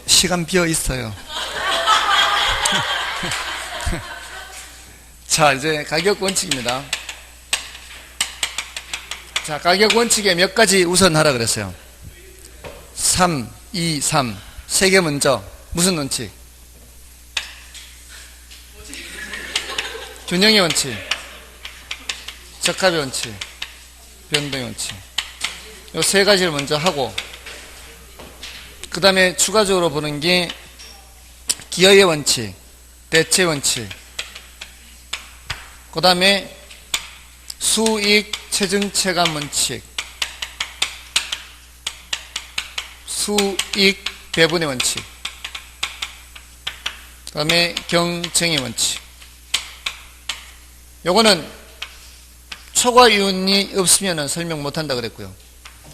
시간 비어 있어요. 자, 이제 가격 원칙입니다. 자, 가격 원칙에 몇 가지 우선 하라 그랬어요. 3, 2, 3. 세 개 먼저. 무슨 원칙? 균형의 원칙, 적합의 원칙, 변동의 원칙. 이 세 가지를 먼저 하고, 그 다음에 추가적으로 보는 게 기여의 원칙, 대체 원칙, 그 다음에 수익 체증 체감 원칙, 수익 배분의 원칙, 그 다음에 경쟁의 원칙. 요거는 초과이윤이 없으면 설명 못한다 그랬고요.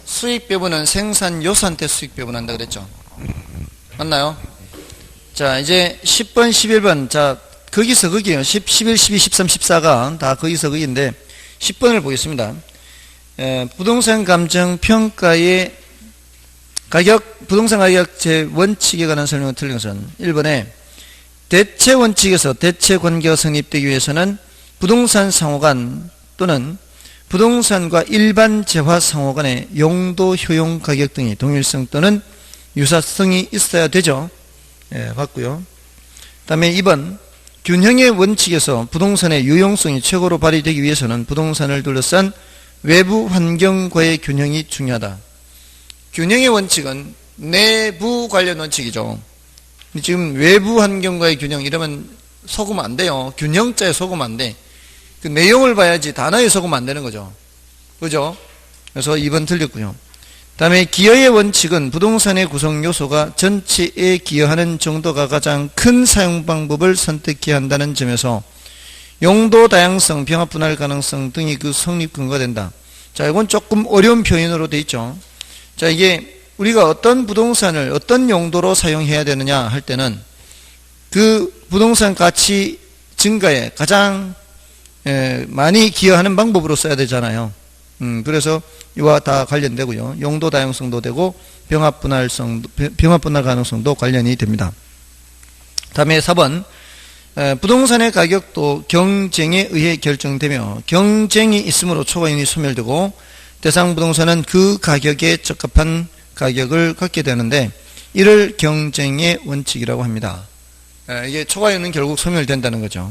수익 배분은 생산 요소한테 수익 배분한다 그랬죠. 맞나요? 자, 이제 10번, 11번. 자, 거기서 거기에요. 10, 11, 12, 13, 14가 다 거기서 거기인데 10번을 보겠습니다. 부동산 감정 평가의 부동산 가격 제 원칙에 관한 설명을 틀린 것은 1번에 대체 원칙에서 대체 관계가 성립되기 위해서는 부동산 상호간 또는 부동산과 일반 재화 상호간의 용도, 효용, 가격 등의 동일성 또는 유사성이 있어야 되죠. 예, 봤고요. 그 다음에 2번 균형의 원칙에서 부동산의 유용성이 최고로 발휘되기 위해서는 부동산을 둘러싼 외부 환경과의 균형이 중요하다. 균형의 원칙은 내부 관련 원칙이죠. 지금 외부 환경과의 균형 이러면 속으면 안 돼요. 균형자에 속으면 안 돼. 그 내용을 봐야지 단어에 속으면 안 되는 거죠. 그죠? 그래서 2번 틀렸고요. 다음에 기여의 원칙은 부동산의 구성 요소가 전체에 기여하는 정도가 가장 큰 사용 방법을 선택해야 한다는 점에서 용도 다양성, 병합 분할 가능성 등이 그 성립 근거가 된다. 자, 이건 조금 어려운 표현으로 되어 있죠. 자, 이게 우리가 어떤 부동산을 어떤 용도로 사용해야 되느냐 할 때는 그 부동산 가치 증가에 가장 많이 기여하는 방법으로 써야 되잖아요. 그래서 이와 다 관련되고요. 용도 다양성도 되고 병합 분할 가능성도 관련이 됩니다. 다음에 4번 부동산의 가격도 경쟁에 의해 결정되며 경쟁이 있으므로 초과이윤이 소멸되고 대상 부동산은 그 가격에 적합한 가격을 갖게 되는데 이를 경쟁의 원칙이라고 합니다. 이게 초과이윤은 결국 소멸된다는 거죠.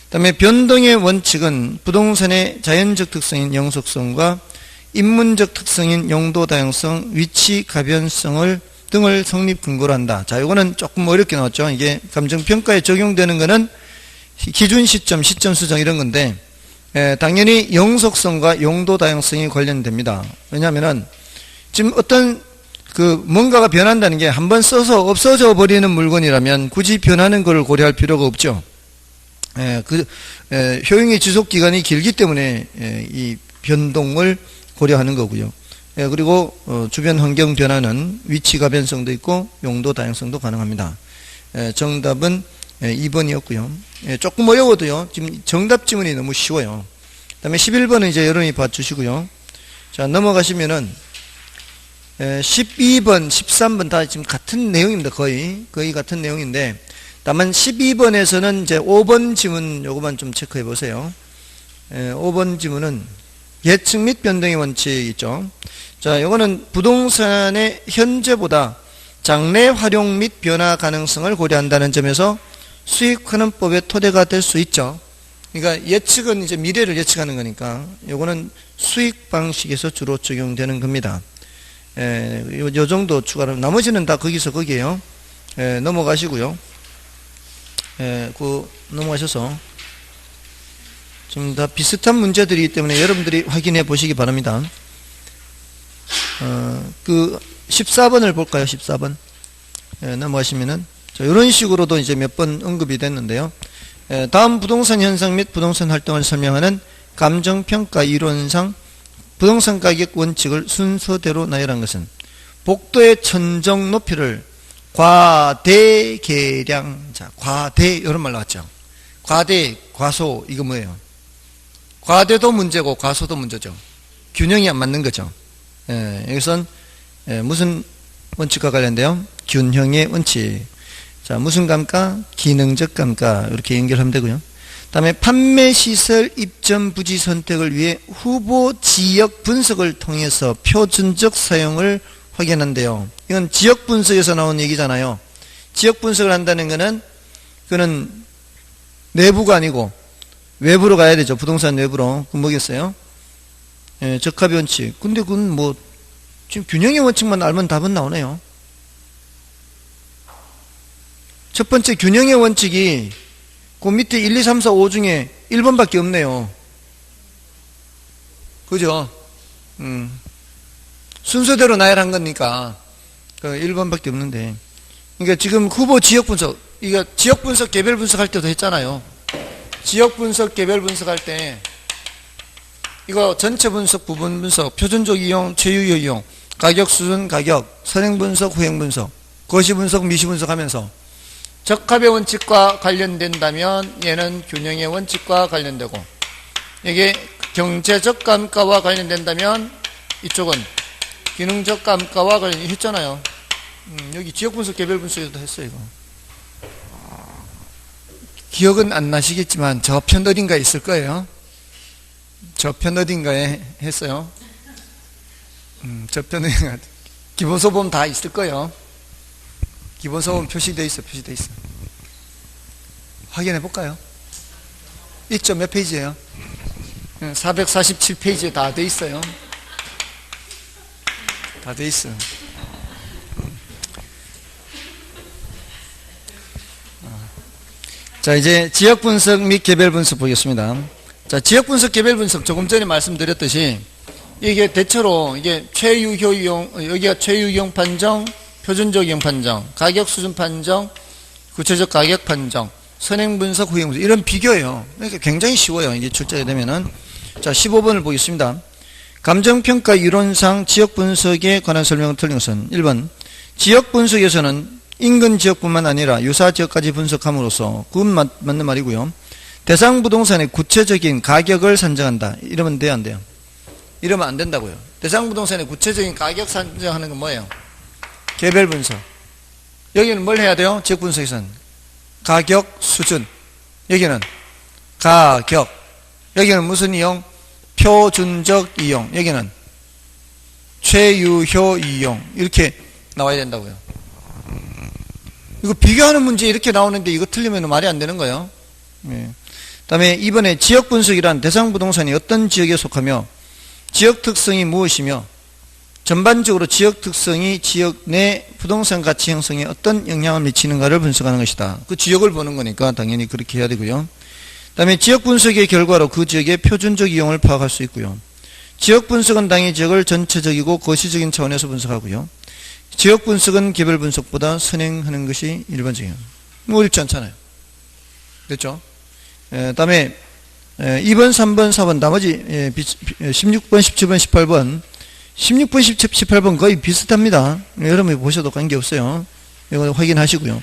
그 다음에 변동의 원칙은 부동산의 자연적 특성인 영속성과 인문적 특성인 용도 다양성, 위치 가변성을 등을 성립 근거로 한다. 자, 이거는 조금 어렵게 나왔죠. 이게 감정평가에 적용되는 거는 기준 시점, 시점 수정 이런 건데 당연히 영속성과 용도 다양성이 관련됩니다. 왜냐하면은 지금 어떤 뭔가가 변한다는 게 한번 써서 없어져 버리는 물건이라면 굳이 변하는 것을 고려할 필요가 없죠. 효용의 지속 기간이 길기 때문에 이 변동을 고려하는 거고요. 그리고 주변 환경 변화는 위치가 변성도 있고 용도 다양성도 가능합니다. 정답은 2번이었고요. 조금 어려워도요. 지금 정답 지문이 너무 쉬워요. 그 다음에 11번은 이제 여러분이 봐주시고요. 자, 넘어가시면은 12번, 13번 다 지금 같은 내용입니다. 거의 같은 내용인데 다만 12번에서는 이제 5번 지문 요거만 좀 체크해 보세요. 5번 지문은 예측 및 변동의 원칙이 있죠. 자, 요거는 부동산의 현재보다 장래 활용 및 변화 가능성을 고려한다는 점에서 수익환원법의 토대가 될 수 있죠. 그러니까 예측은 이제 미래를 예측하는 거니까 요거는 수익 방식에서 주로 적용되는 겁니다. 요 정도 추가로 나머지는 다 거기서 거기에요. 넘어가시고요. 넘어가셔서 지금 다 비슷한 문제들이기 때문에 여러분들이 확인해 보시기 바랍니다. 14번을 볼까요? 14번. 넘어가시면은 이런 식으로도 이제 몇 번 언급이 됐는데요. 다음 부동산 현상 및 부동산 활동을 설명하는 감정평가 이론상 부동산 가격 원칙을 순서대로 나열한 것은 복도의 천정 높이를 과대계량, 자, 과대, 이런 말 나왔죠. 과대, 과소, 이거 뭐예요? 과대도 문제고 과소도 문제죠. 균형이 안 맞는 거죠. 여기선 무슨 원칙과 관련돼요. 균형의 원칙. 자, 무슨 감가? 기능적 감가. 이렇게 연결하면 되고요. 다음에 판매시설 입점 부지 선택을 위해 후보 지역 분석을 통해서 표준적 사용을 확인한대요. 이건 지역 분석에서 나온 얘기잖아요. 지역 분석을 한다는 거는 그거는 내부가 아니고 외부로 가야 되죠. 부동산 외부로. 그건 뭐겠어요? 예, 적합의 원칙. 근데 그건 뭐 지금 균형의 원칙만 알면 답은 나오네요. 첫 번째 균형의 원칙이 그 밑에 1, 2, 3, 4, 5 중에 1번밖에 없네요. 그죠? 순서대로 나열한 거니까 그 1번밖에 없는데. 그러니까 지금 후보 지역 분석, 이거 지역 분석, 개별 분석 할 때도 했잖아요. 지역 분석, 개별 분석 할 때 이거 전체 분석, 부분 분석, 표준적 이용, 최유효 이용, 가격 수준, 가격, 선행 분석, 후행 분석, 거시 분석, 미시 분석 하면서 적합의 원칙과 관련된다면 얘는 균형의 원칙과 관련되고, 이게 경제적 감가와 관련된다면 이쪽은 기능적 감가와 관련했잖아요. 여기 지역 분석, 개별 분석에도 했어요. 이거 기억은 안 나시겠지만 저편 어딘가에 있을 거예요. 저편 어딘가에 했어요. 저편 어딘가 기본서 보면 다 있을 거예요. 기본서 보면 표시되어 있어. 확인해 볼까요? 있죠? 몇 페이지예요? 447페이지에 다 돼 있어요. 다 돼 있어요. 자, 이제 지역 분석 및 개별 분석 보겠습니다. 자, 지역 분석, 개별 분석 조금 전에 말씀드렸듯이 이게 대체로 이게 최유효 이용, 여기가 최유효 이용 판정, 표준적 이용 판정, 가격 수준 판정, 구체적 가격 판정, 선행 분석, 후행 분석, 이런 비교예요. 그러니까 굉장히 쉬워요. 이게 출제가 되면은. 자, 15번을 보겠습니다. 감정평가 이론상 지역 분석에 관한 설명을 틀린 것은 1번, 지역 분석에서는 인근 지역뿐만 아니라 유사 지역까지 분석함으로써, 그건 맞는 말이고요. 대상 부동산의 구체적인 가격을 산정한다. 이러면 돼요, 안 돼요? 이러면 안 된다고요. 대상 부동산의 구체적인 가격 산정하는 건 뭐예요? 개별 분석. 여기는 뭘 해야 돼요? 지역 분석에서는 가격 수준. 여기는 가격. 여기는 무슨 이용? 표준적 이용. 여기는 최유효 이용. 이렇게 나와야 된다고요. 이거 비교하는 문제 이렇게 나오는데 이거 틀리면 말이 안 되는 거예요. 예. 다음에 이번에 지역 분석이란 대상 부동산이 어떤 지역에 속하며 지역 특성이 무엇이며 전반적으로 지역 특성이 지역 내 부동산 가치 형성에 어떤 영향을 미치는가를 분석하는 것이다. 그 지역을 보는 거니까 당연히 그렇게 해야 되고요. 다음에 지역 분석의 결과로 그 지역의 표준적 이용을 파악할 수 있고요. 지역 분석은 당의 지역을 전체적이고 거시적인 차원에서 분석하고요. 지역 분석은 개별 분석보다 선행하는 것이 일반적이에요. 뭐 어렵지 않잖아요. 됐죠? 다음에 2번, 3번, 4번 나머지 16번, 17번, 18번 16번, 18번 거의 비슷합니다. 여러분이 보셔도 관계없어요. 이거 확인하시고요.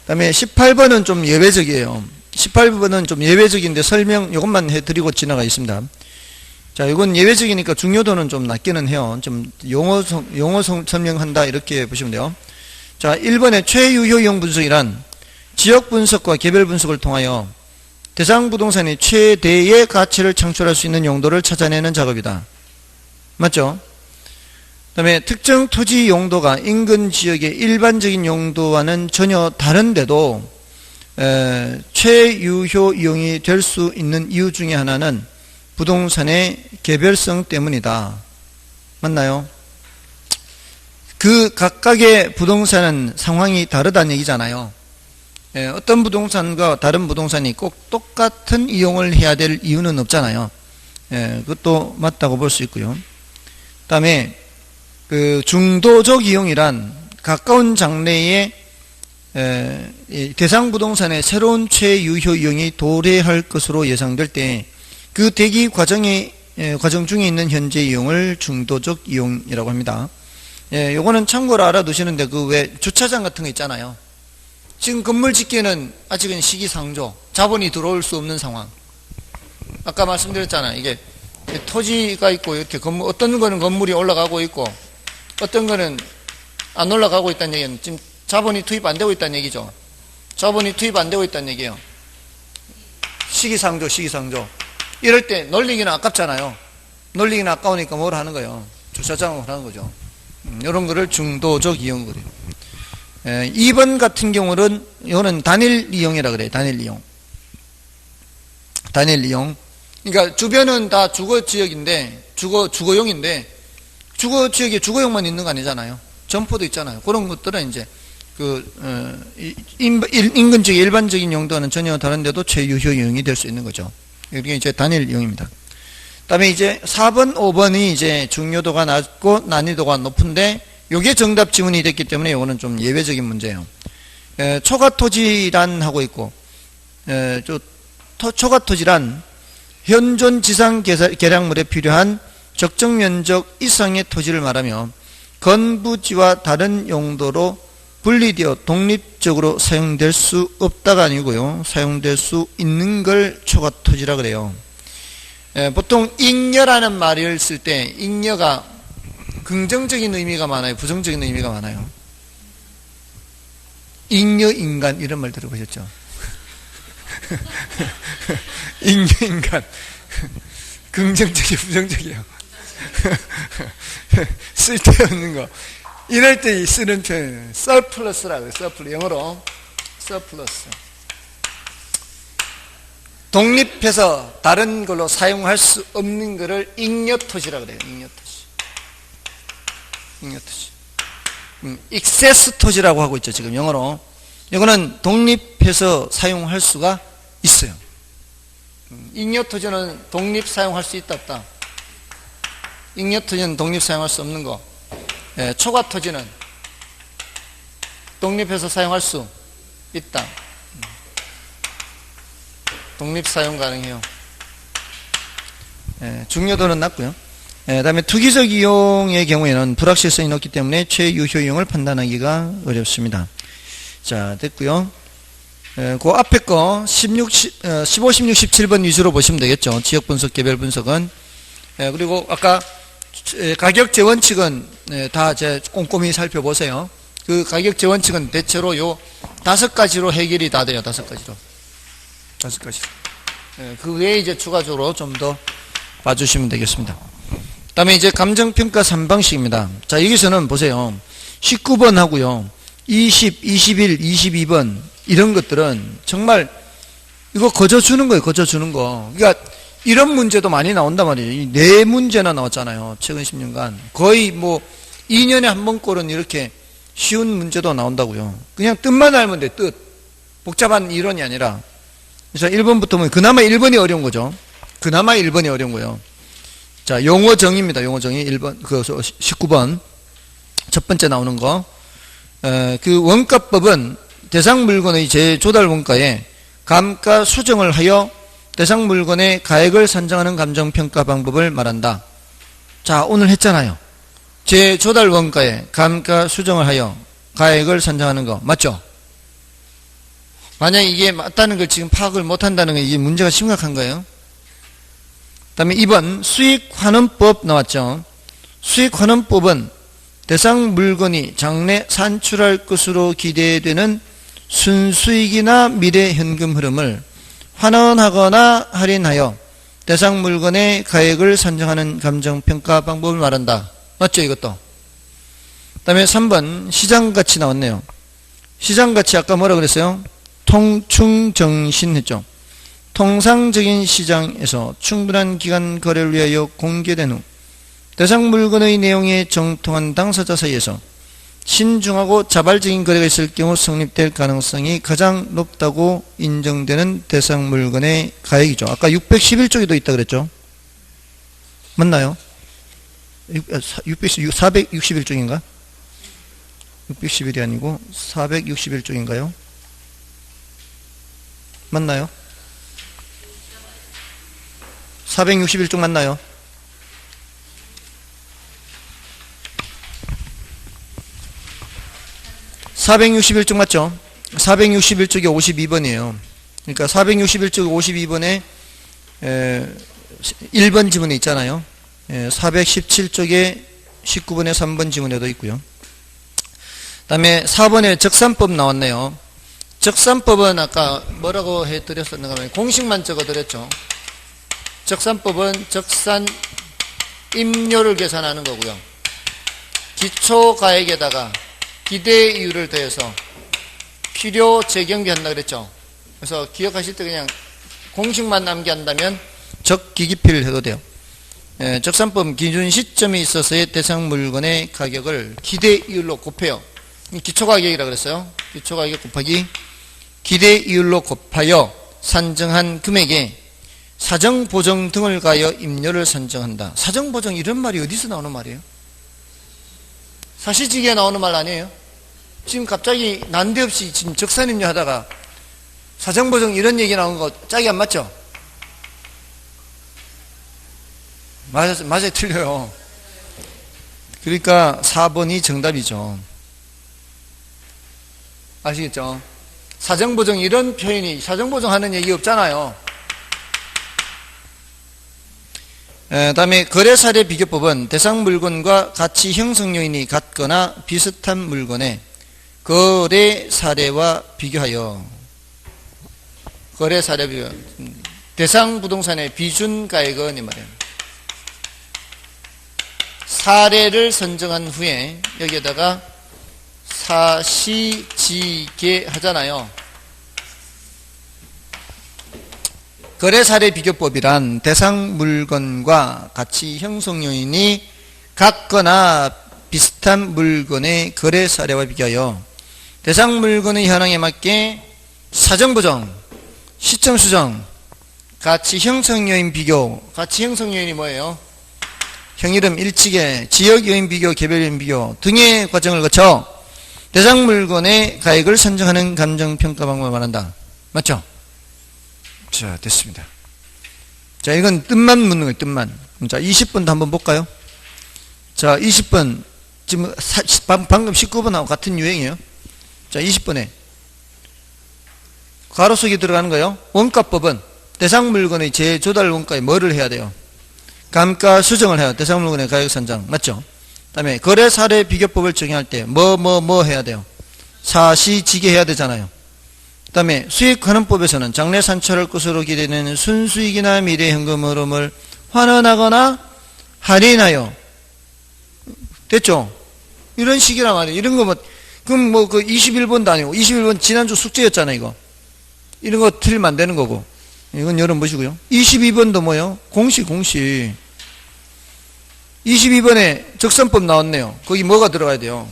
다음에 18번은 좀 예외적이에요. 18번은 좀 예외적인데 설명 이것만 해드리고 지나가겠습니다. 자, 이건 예외적이니까 중요도는 좀 낮기는 해요. 좀 용어 설명한다 이렇게 보시면 돼요. 자, 1번의 최유효 이용 분석이란 지역 분석과 개별 분석을 통하여 대상 부동산이 최대의 가치를 창출할 수 있는 용도를 찾아내는 작업이다. 맞죠? 그 다음에 특정 토지 용도가 인근 지역의 일반적인 용도와는 전혀 다른데도 최유효 이용이 될 수 있는 이유 중에 하나는 부동산의 개별성 때문이다. 맞나요? 그 각각의 부동산은 상황이 다르다는 얘기잖아요. 어떤 부동산과 다른 부동산이 꼭 똑같은 이용을 해야 될 이유는 없잖아요. 그것도 맞다고 볼 수 있고요. 그 다음에 그 중도적 이용이란 가까운 장래에 대상 부동산의 새로운 최유효 이용이 도래할 것으로 예상될 때 그 대기 과정 중에 있는 현재 이용을 중도적 이용이라고 합니다. 요거는 참고로 알아두시는데 그 왜 주차장 같은 거 있잖아요. 지금 건물 짓기에는 아직은 시기상조, 자본이 들어올 수 없는 상황. 아까 말씀드렸잖아요. 이게 토지가 있고 이렇게 건물, 어떤 거는 건물이 올라가고 있고 어떤 거는 안 올라가고 있다는 얘기는 지금 자본이 투입 안 되고 있다는 얘기죠. 자본이 투입 안 되고 있다는 얘기예요. 시기상조. 이럴 때 놀리기는 아깝잖아요. 놀리기는 아까우니까 뭘 하는 거예요? 주차장을 하는 거죠. 이런 거를 중도적 이용 그래요. 2번 같은 경우는 이거는 단일 이용이라 그래요. 단일 이용. 그러니까 주변은 다 주거지역인데 주거용인데 주거지역에 주거용만 있는 거 아니잖아요. 점포도 있잖아요. 그런 것들은 이제 인근지역 일반적인 용도와는 전혀 다른데도 최유효 이용이 될 수 있는 거죠. 이게 이제 단일 이용입니다. 그다음에 이제 4번, 5번이 이제 중요도가 낮고 난이도가 높은데 요게 정답 지문이 됐기 때문에 요거는 좀 예외적인 문제예요. 초과토지란 하고 있고, 초과토지란 현존 지상 개량물에 필요한 적정 면적 이상의 토지를 말하며 건부지와 다른 용도로 분리되어 독립적으로 사용될 수 없다가 아니고요. 사용될 수 있는 걸 초과토지라 그래요. 보통 잉여라는 말을 쓸 때 잉여가 긍정적인 의미가 많아요? 부정적인 의미가 많아요? 잉여인간 이런 말 들어보셨죠? 잉여인간 긍정적이에요? 부정적이에요? 쓸데없는 거 이럴 때 쓰는 표현 surplus라고 해요. surplus 영어로 surplus 독립해서 다른 걸로 사용할 수 없는 것을 잉여토지라고 그래요. 잉여토지. excess 토지라고 하고 있죠. 지금 영어로. 이거는 독립해서 사용할 수가 있어요. 잉여토지는 독립 사용할 수 있다 없다. 잉여토지는 독립 사용할 수 없는 거. 초과토지는 독립해서 사용할 수 있다. 독립 사용 가능해요. 중요도는 낮고요. 그 다음에 투기적 이용의 경우에는 불확실성이 높기 때문에 최유효 이용을 판단하기가 어렵습니다. 자, 됐고요. 그 앞에 거 15, 16, 17번 위주로 보시면 되겠죠. 지역 분석, 개별 분석은. 그리고 아까 가격 재원칙은 다 이제 꼼꼼히 살펴보세요. 그 가격 재원칙은 대체로 요 5가지로 해결이 다 돼요. 5가지로. 그 외에 이제 추가적으로 좀 더 봐주시면 되겠습니다. 그 다음에 이제 감정평가 3방식입니다. 자, 여기서는 보세요. 19번 하고요. 20, 21, 22번 이런 것들은 정말 이거 거저주는 거예요. 거저주는 거. 그러니까 이런 문제도 많이 나온단 말이에요. 4문제나 나왔잖아요. 최근 10년간. 거의 뭐 2년에 한 번꼴은 이렇게 쉬운 문제도 나온다고요. 그냥 뜻만 알면 돼. 뜻. 복잡한 이론이 아니라. 그래서 1번부터 보면 그나마 1번이 어려운 거죠. 그나마 1번이 어려운 거예요. 자, 용어정의입니다. 용어정의 1번, 19번. 첫 번째 나오는 거. 그 원가법은 대상 물건의 재조달 원가에 감가 수정을 하여 대상 물건의 가액을 산정하는 감정평가 방법을 말한다. 자, 오늘 했잖아요. 재조달 원가에 감가 수정을 하여 가액을 산정하는 거. 맞죠? 만약 이게 맞다는 걸 지금 파악을 못한다는 게 이게 문제가 심각한 거예요. 그 다음에 2번 수익환원법 나왔죠. 수익환원법은 대상 물건이 장래 산출할 것으로 기대되는 순수익이나 미래 현금 흐름을 환원하거나 할인하여 대상 물건의 가액을 산정하는 감정평가 방법을 말한다. 맞죠, 이것도? 그 다음에 3번 시장가치 나왔네요. 시장가치 아까 뭐라 그랬어요? 통충정신 했죠. 통상적인 시장에서 충분한 기간 거래를 위하여 공개된 후 대상 물건의 내용에 정통한 당사자 사이에서 신중하고 자발적인 거래가 있을 경우 성립될 가능성이 가장 높다고 인정되는 대상 물건의 가액이죠. 아까 611쪽에도 있다 그랬죠. 맞나요? 461쪽인가? 611이 아니고 461쪽인가요? 맞나요? 461쪽 맞나요? (461쪽) 맞죠? 461쪽이 52번이에요. 그러니까 461쪽 52번에 1번 지문에 있잖아요. 417쪽에 19번에 3번 지문에도 있고요. 다음에 4번에 적산법 나왔네요. 적산법은 아까 뭐라고 해드렸었는가 하면 공식만 적어드렸죠. 적산법은 적산 임료를 계산하는 거고요. 기초가액에다가 기대이율을 더해서 필요 재경비 한다 그랬죠. 그래서 기억하실 때 그냥 공식만 암기한다면 적기기필을 해도 돼요. 적산법 기준 시점에 있어서의 대상 물건의 가격을 기대이율로 곱해요. 기초가격이라고 그랬어요. 기초가격 곱하기 기대이율로 곱하여 산정한 금액에 사정보정 등을 가하여 임료를 산정한다. 사정보정 이런 말이 어디서 나오는 말이에요? 사시지기에 나오는 말 아니에요? 지금 갑자기 난데없이 지금 적산임료 하다가 사정보정 이런 얘기 나오는 거 짝이 안 맞죠? 맞아요, 틀려요. 그러니까 4번이 정답이죠. 아시겠죠? 사정보정 이런 표현이 사정보정 하는 얘기 없잖아요. 다음에 거래사례 비교법은 대상 물건과 가치 형성 요인이 같거나 비슷한 물건의 거래사례와 비교하여 거래사례 비교 대상 부동산의 비준가액은 이 말이에요. 사례를 선정한 후에 여기에다가 사시지게 하잖아요. 거래사례 비교법이란 대상 물건과 가치 형성 요인이 같거나 비슷한 물건의 거래사례와 비교하여 대상 물건의 현황에 맞게 사정보정, 시점 수정, 가치 형성 요인 비교. 가치 형성 요인이 뭐예요? 형이름 일치계, 지역 요인 비교, 개별 요인 비교 등의 과정을 거쳐 대상 물건의 가액을 선정하는 감정평가 방법을 말한다. 맞죠? 자, 됐습니다. 자, 이건 뜻만 묻는 거예요, 뜻만. 자, 20번도 한번 볼까요? 자, 20번. 지금 방금 19번하고 같은 유형이에요. 자, 20번에. 가로속에 들어가는 거예요. 원가법은 대상 물건의 재조달 원가에 뭐를 해야 돼요? 감가 수정을 해요. 대상 물건의 가격 선정. 맞죠? 그 다음에 거래 사례 비교법을 적용할 때 뭐 해야 돼요? 사시지게 해야 되잖아요. 그 다음에 수익환원법에서는 장래 산출할 것으로 기대되는 순수익이나 미래 현금 흐름을 환원하거나 할인하여. 됐죠? 이런 식이란 말이에요. 이런 거 뭐, 그럼 뭐 그 21번도 아니고 21번 지난주 숙제였잖아요, 이거. 이런 거 틀리면 안 되는 거고. 이건 여러분 보시고요. 22번도 뭐예요? 공식. 22번에 적산법 나왔네요. 거기 뭐가 들어가야 돼요?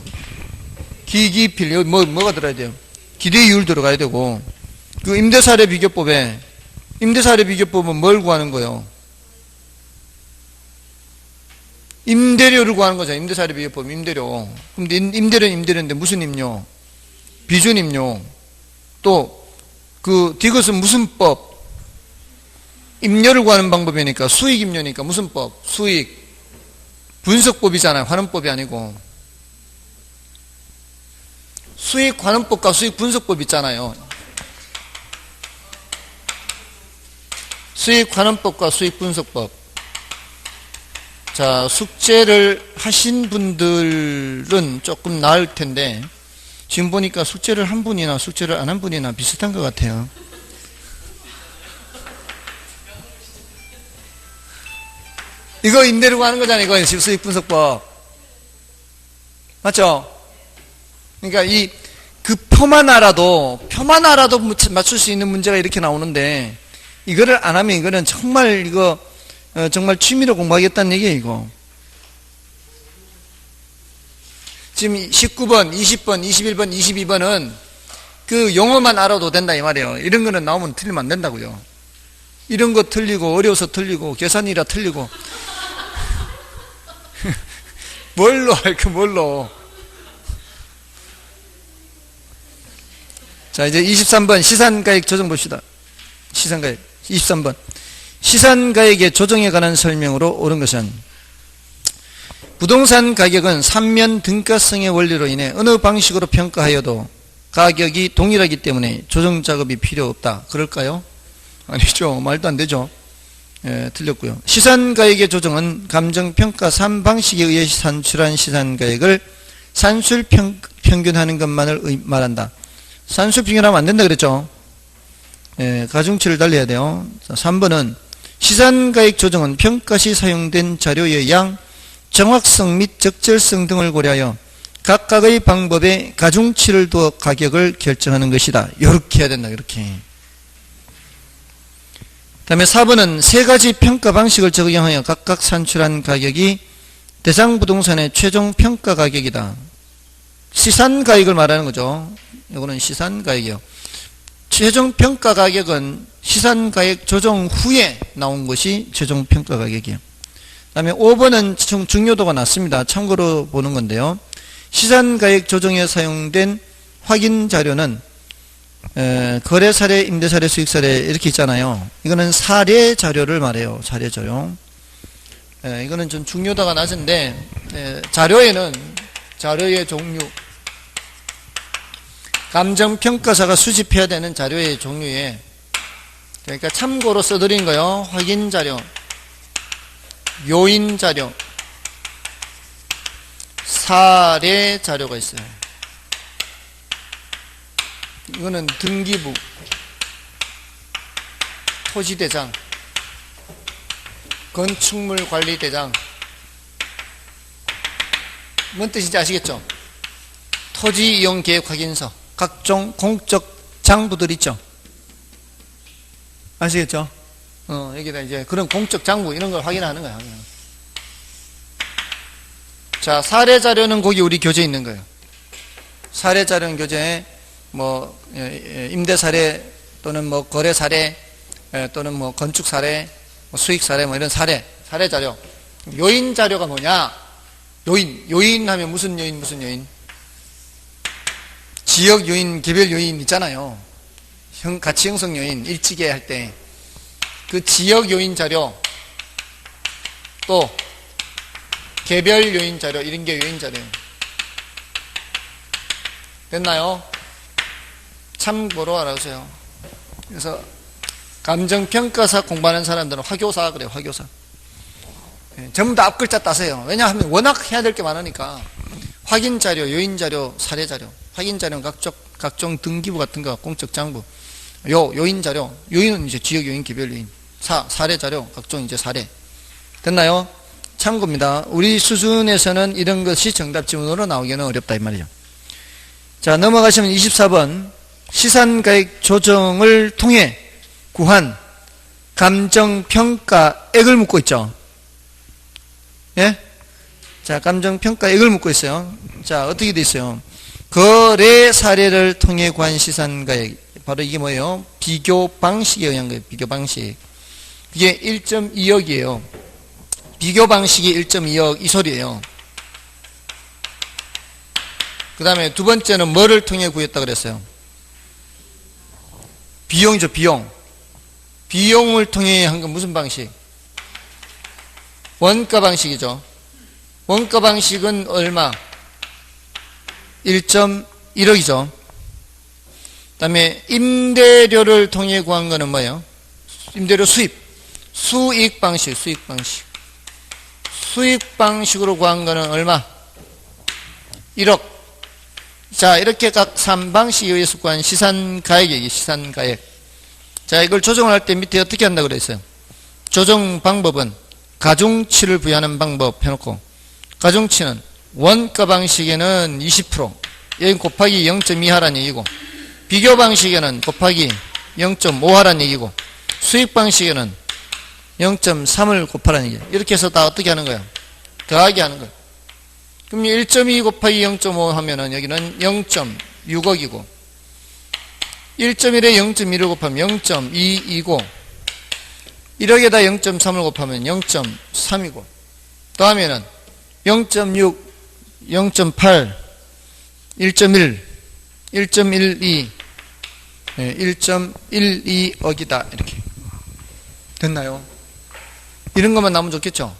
기기필, 여기 뭐가 들어가야 돼요? 기대이율 들어가야 되고. 그 임대사례 비교법에, 임대사례 비교법은 뭘 구하는 거예요? 임대료를 구하는 거죠. 임대사례 비교법, 임대료. 그럼 임대료는 임대료인데 무슨 임료? 비준임료. 또, 그, 디귿은 무슨 법? 임료를 구하는 방법이니까 수익임료니까 무슨 법? 수익. 분석법이잖아요. 환원법이 아니고. 수익환원법과 수익분석법 있잖아요. 수익환원법과 수익분석법. 자, 숙제를 하신 분들은 조금 나을 텐데 지금 보니까 숙제를 한 분이나 숙제를 안 한 분이나 비슷한 것 같아요. 이거 임대료고 하는 거잖아요. 이거 수익분석법. 맞죠? 그러니까 그 표만 알아도 맞출 수 있는 문제가 이렇게 나오는데 이거를 안 하면 이거는 정말 정말 취미로 공부하겠다는 얘기예요, 이거. 지금 19번, 20번, 21번, 22번은 그 용어만 알아도 된다 이 말이에요. 이런 거는 나오면 틀리면 안 된다고요. 이런 거 틀리고 어려워서 틀리고 계산이라 틀리고 뭘로 할까 뭘로. 자, 이제 23번 시산가액 조정 봅시다. 시산가액 23번 시산가액의 조정에 관한 설명으로 옳은 것은 부동산 가격은 삼면 등가성의 원리로 인해 어느 방식으로 평가하여도 가격이 동일하기 때문에 조정 작업이 필요 없다. 그럴까요? 아니죠. 말도 안 되죠. 예, 틀렸고요. 시산가액의 조정은 감정평가 3방식에 의해 산출한 시산가액을 평균하는 것만을 말한다. 산수 평균하면 안 된다 그랬죠. 예, 가중치를 달려야 돼요. 3번은 시산가액 조정은 평가 시 사용된 자료의 양, 정확성 및 적절성 등을 고려하여 각각의 방법에 가중치를 두어 가격을 결정하는 것이다. 이렇게 해야 된다. 이렇게. 그 다음에 4번은 세 가지 평가 방식을 적용하여 각각 산출한 가격이 대상 부동산의 최종 평가 가격이다. 시산가액을 말하는 거죠. 이거는 시산가액이요. 최종 평가 가격은 시산가액 조정 후에 나온 것이 최종 평가 가격이에요. 그 다음에 5번은 중요도가 낮습니다. 참고로 보는 건데요. 시산가액 조정에 사용된 확인 자료는 거래 사례, 임대 사례, 수익 사례 이렇게 있잖아요. 이거는 사례 자료를 말해요. 사례 자료. 이거는 좀 중요도가 낮은데 자료에는 자료의 종류, 감정평가사가 수집해야 되는 자료의 종류에 그러니까 참고로 써드린 거요. 확인 자료, 요인 자료, 사례 자료가 있어요. 이거는 등기부, 토지대장, 건축물관리대장. 뭔 뜻인지 아시겠죠? 토지이용계획 확인서, 각종 공적 장부들 있죠? 아시겠죠? 여기다 이제 그런 공적 장부 이런 걸 확인하는 거야. 자, 사례 자료는 거기 우리 교재에 있는 거예요. 사례 자료는 교재에 뭐 임대 사례 또는 뭐 거래 사례 또는 뭐 건축 사례, 뭐 수익 사례 뭐 이런 사례 자료. 요인 자료가 뭐냐? 요인 하면 무슨 요인? 지역 요인, 개별 요인 있잖아요. 가치 형성 요인, 일치계 할 때 그 지역 요인 자료, 또 개별 요인 자료, 이런 게 요인 자료예요. 됐나요? 참고로 알아주세요. 그래서 감정평가사 공부하는 사람들은 화교사 그래요. 화교사. 전부 다 앞글자 따세요. 왜냐하면 워낙 해야 될 게 많으니까. 확인 자료, 요인 자료, 사례 자료. 확인 자료는 각종 등기부 같은 거, 공적 장부. 요인 자료. 요인은 이제 지역 요인, 개별 요인. 사례 자료, 각종 이제 사례. 됐나요? 참고입니다. 우리 수준에서는 이런 것이 정답 지문으로 나오기는 어렵다 이 말이죠. 자, 넘어가시면 24번. 시산가액 조정을 통해 구한 감정평가액을 묻고 있죠. 예? 자, 감정평가액을 묻고 있어요. 자, 어떻게 돼 있어요? 거래 사례를 통해 구한 시산가액. 바로 이게 뭐예요? 비교 방식에 의한 거예요. 비교 방식. 이게 1.2억이에요. 비교 방식이 1.2억 이 소리예요. 그 다음에 두 번째는 뭐를 통해 구했다 그랬어요? 비용이죠. 비용을 통해 한 건 무슨 방식? 원가 방식이죠. 원가 방식은 얼마? 1.1억이죠. 그 다음에 임대료를 통해 구한 거는 뭐예요? 임대료 수익 방식. 수익 방식으로 구한 거는 얼마? 1억. 자, 이렇게 각 3방식에 의해서 구한 시산가액이에요. 시산가액. 자, 이걸 조정을 할 때 밑에 어떻게 한다고 그랬어요? 조정 방법은 가중치를 부여하는 방법 해놓고, 가중치는 원가 방식에는 20%, 여기 곱하기 0.2 하라는 얘기고, 비교 방식에는 곱하기 0.5 하라는 얘기고, 수익 방식에는 0.3을 곱하라는 얘기예요. 이렇게 해서 다 어떻게 하는 거예요? 더하기 하는 거예요. 그럼 1.2 곱하기 0.5 하면은 여기는 0.6억이고, 1.1에 0.1을 곱하면 0.2이고, 1억에다 0.3을 곱하면 0.3이고, 더하면은 0.6, 0.8, 1.1, 1.12, 1.12억이다. 이렇게. 됐나요? 이런 것만 나오면 좋겠죠?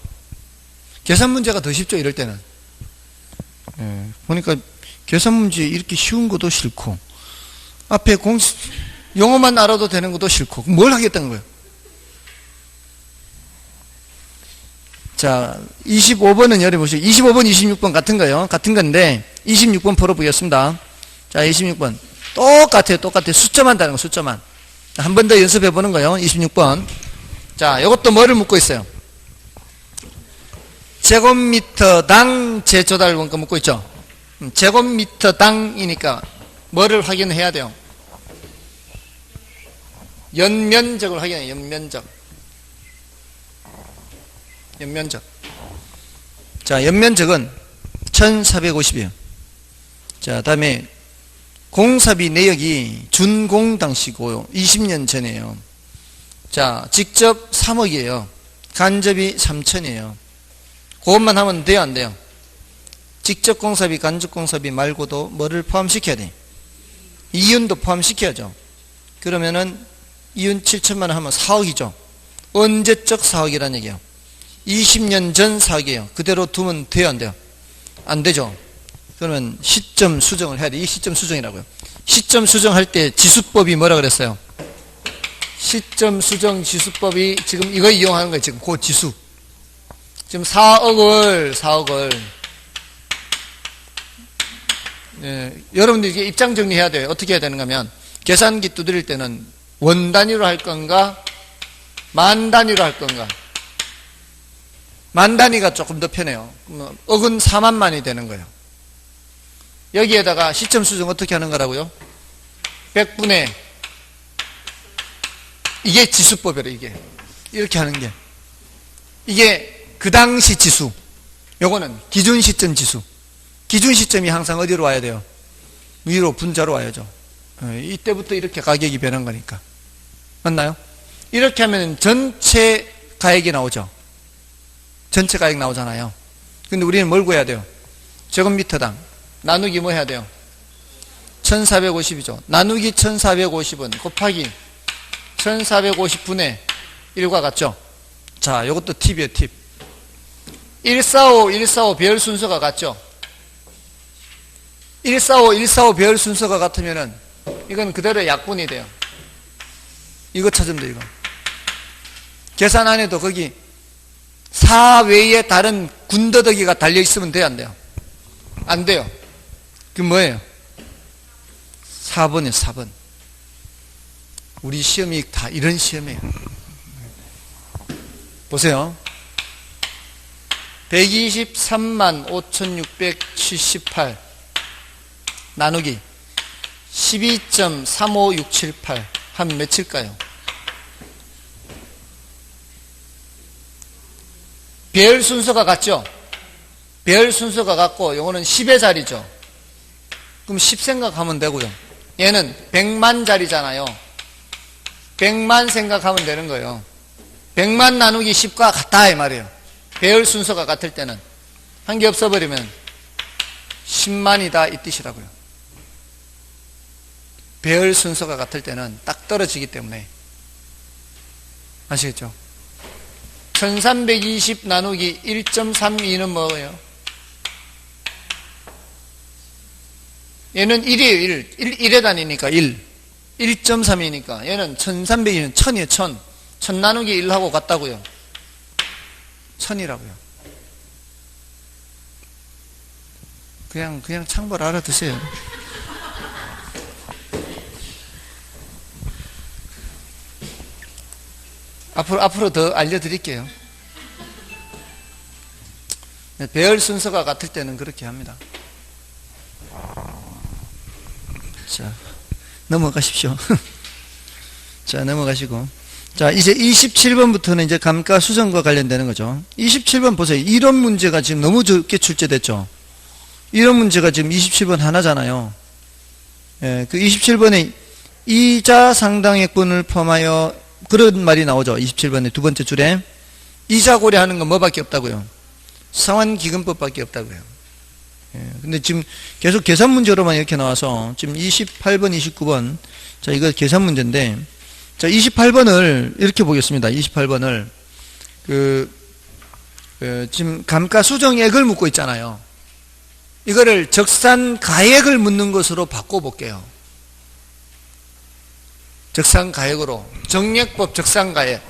계산 문제가 더 쉽죠, 이럴 때는. 보니까 계산 문제 이렇게 쉬운 것도 싫고, 앞에 용어만 알아도 되는 것도 싫고, 뭘 하겠다는 거예요? 자, 25번은 열어보시죠. 25번, 26번 같은 거예요. 같은 건데, 26번 풀어보겠습니다. 자, 26번. 똑같아요. 숫자만 다른 거, 숫자만. 한 번 더 연습해 보는 거예요. 26번. 자, 이것도 뭐를 묻고 있어요? 제곱미터당 제조달 원가 묻고 있죠. 제곱미터당이니까 뭐를 확인해야 돼요? 연면적을 확인해요. 연면적. 자, 연면적은 1450이에요. 자, 다음에 공사비 내역이 준공 당시고요. 20년 전이에요. 자, 직접 3억이에요. 간접이 3천이에요. 그것만 하면 돼요, 안 돼요? 직접 공사비, 간접 공사비 말고도 뭐를 포함시켜야 돼? 이윤도 포함시켜야죠. 그러면은 이윤 7천만 원 하면 4억이죠. 언제적 4억이라는 얘기예요? 20년 전 4억이에요. 그대로 두면 돼요, 안 돼요? 안 되죠. 그러면 시점 수정을 해야 돼. 이 시점 수정이라고요. 시점 수정할 때 지수법이 뭐라 그랬어요? 시점 수정 지수법이 지금 이거 이용하는 거예요. 지금 그 지수. 지금 4억을 여러분들 이게 입장 정리해야 돼요. 어떻게 해야 되는가 하면 계산기 두드릴 때는 원 단위로 할 건가 만 단위로 할 건가. 만 단위가 조금 더 편해요. 억은 4만만이 되는 거예요. 여기에다가 시점 수정 어떻게 하는 거라고요? 100분의 이게 지수법이래. 이게 이렇게 하는 게 이게 그 당시 지수. 요거는 기준 시점 지수. 기준 시점이 항상 어디로 와야 돼요? 위로 분자로 와야죠. 이때부터 이렇게 가격이 변한 거니까. 맞나요? 이렇게 하면 전체 가액이 나오죠. 전체 가액 나오잖아요. 근데 우리는 뭘 구해야 돼요? 제곱미터당 나누기 뭐 해야 돼요? 1450이죠. 나누기 1450은 곱하기 1450분의 1과 같죠? 자, 요것도 팁이에요, 팁. 145 배열 순서가 같죠? 145 배열 순서가 같으면은 이건 그대로 약분이 돼요. 이거 찾으면 돼요, 이거. 계산 안 해도 거기 4 외에 다른 군더더기가 달려있으면 돼요, 안 돼요? 안 돼요. 그게 뭐예요? 4번이에요, 4번. 우리 시험이 다 이런 시험이에요. 보세요. 123만 5678 나누기 12.35678 하면 몇일까요? 배열 순서가 같죠? 배열 순서가 같고 요거는 10의 자리죠. 그럼 10 생각하면 되고요. 얘는 100만 자리잖아요. 100만 생각하면 되는 거예요. 100만 나누기 10과 같다 이 말이에요. 배열 순서가 같을 때는 한 개 없어버리면 10만이다 이 뜻이라고요. 배열 순서가 같을 때는 딱 떨어지기 때문에. 아시겠죠? 1320 나누기 1.32는 뭐예요? 얘는 1이에요. 1에 다니니까 1. 1.3이니까 얘는 1320은 1000이에요. 1000. 1000 나누기 1하고 같다고요. 1000이라고요. 그냥 참고로 알아두세요. 앞으로 더 알려드릴게요. 배열 순서가 같을 때는 그렇게 합니다. 자, 넘어가십시오. 자, 넘어가시고. 자, 이제 27번부터는 이제 감가수정과 관련되는 거죠. 27번 보세요. 이런 문제가 지금 너무 적게 출제됐죠. 이런 문제가 지금 27번 하나잖아요. 예, 그 27번에 이자 상당액분을 포함하여 그런 말이 나오죠. 27번에 두 번째 줄에 이자 고려하는 건 뭐밖에 없다고요? 상환기금법밖에 없다고요. 예, 근데 지금 계속 계산 문제로만 이렇게 나와서 지금 28번, 29번 자 이거 계산 문제인데 자 28번을 이렇게 보겠습니다. 28번을 지금 감가수정액을 묻고 있잖아요. 이거를 적산가액을 묻는 것으로 바꿔볼게요. 적산가액으로 정액법 적산가액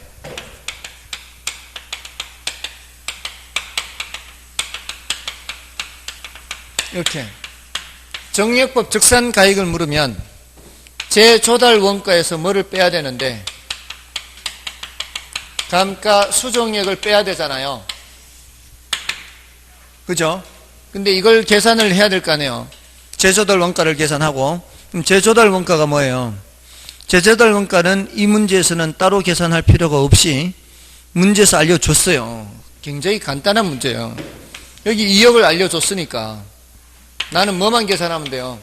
이렇게 정리요법 적산가액을 물으면 재조달 원가에서 뭐를 빼야 되는데 감가 수정액을 빼야 되잖아요. 그죠? 근데 이걸 계산을 해야 될 거 아니에요. 재조달 원가를 계산하고. 그럼 재조달 원가가 뭐예요? 재조달 원가는 이 문제에서는 따로 계산할 필요가 없이 문제에서 알려줬어요. 굉장히 간단한 문제예요. 여기 2억을 알려줬으니까 나는 뭐만 계산하면 돼요?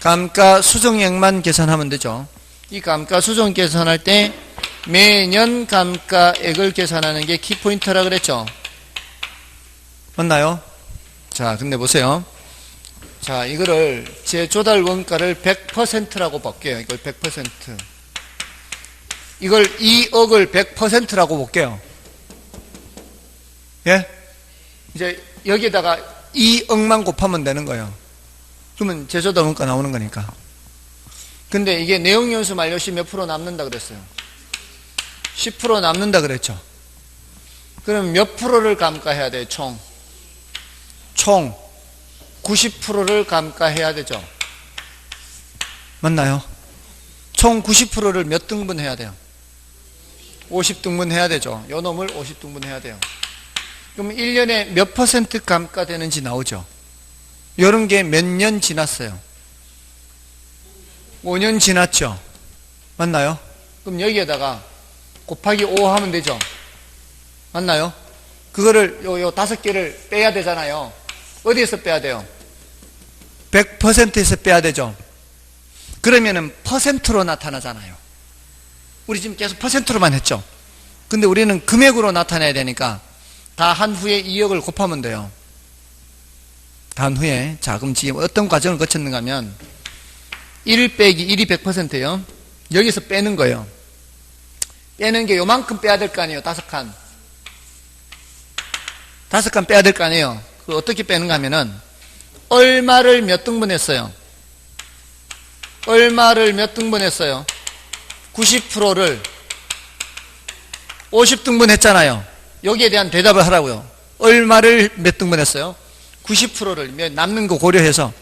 감가 수정액만 계산하면 되죠. 이 감가 수정 계산할 때 매년 감가액을 계산하는 게 키포인트라 그랬죠. 맞나요? 자, 근데 보세요. 자, 이거를 재조달 원가를 100%라고 볼게요. 이걸 100%. 이걸 2억을 100%라고 볼게요. 예? 이제 여기에다가 2억만 곱하면 되는 거예요. 그러면 재조달 원가 나오는 거니까. 근데 이게 내용연수 만료시 몇 프로 남는다 그랬어요? 10% 남는다 그랬죠. 그럼 몇 프로를 감가해야 돼요? 총 90%를 감가해야 되죠. 맞나요? 총 90%를 몇 등분 해야 돼요? 50등분 해야 되죠. 요 놈을 50등분 해야 돼요. 그럼 1년에 몇 퍼센트 감가되는지 나오죠. 이런 게 몇 년 지났어요? 5년 지났죠. 맞나요? 그럼 여기에다가 곱하기 5 하면 되죠. 맞나요? 그거를 요 5개를 빼야 되잖아요. 어디에서 빼야 돼요? 100%에서 빼야 되죠. 그러면은 퍼센트로 나타나잖아요. 우리 지금 계속 퍼센트로만 했죠. 근데 우리는 금액으로 나타내야 되니까 다 한 후에 2억을 곱하면 돼요. 다 한 후에. 자, 그럼 지금 어떤 과정을 거쳤는가 하면 1 빼기 1이 100%예요. 여기서 빼는 거예요. 빼는 게 요만큼 빼야 될 거 아니에요. 5칸. 5칸 빼야 될 거 아니에요. 그 어떻게 빼는가 하면은 얼마를 몇 등분 했어요? 얼마를 몇 등분 했어요? 90%를 50등분 했잖아요. 여기에 대한 대답을 하라고요. 얼마를 몇 등분 했어요? 90%를 남는 거 고려해서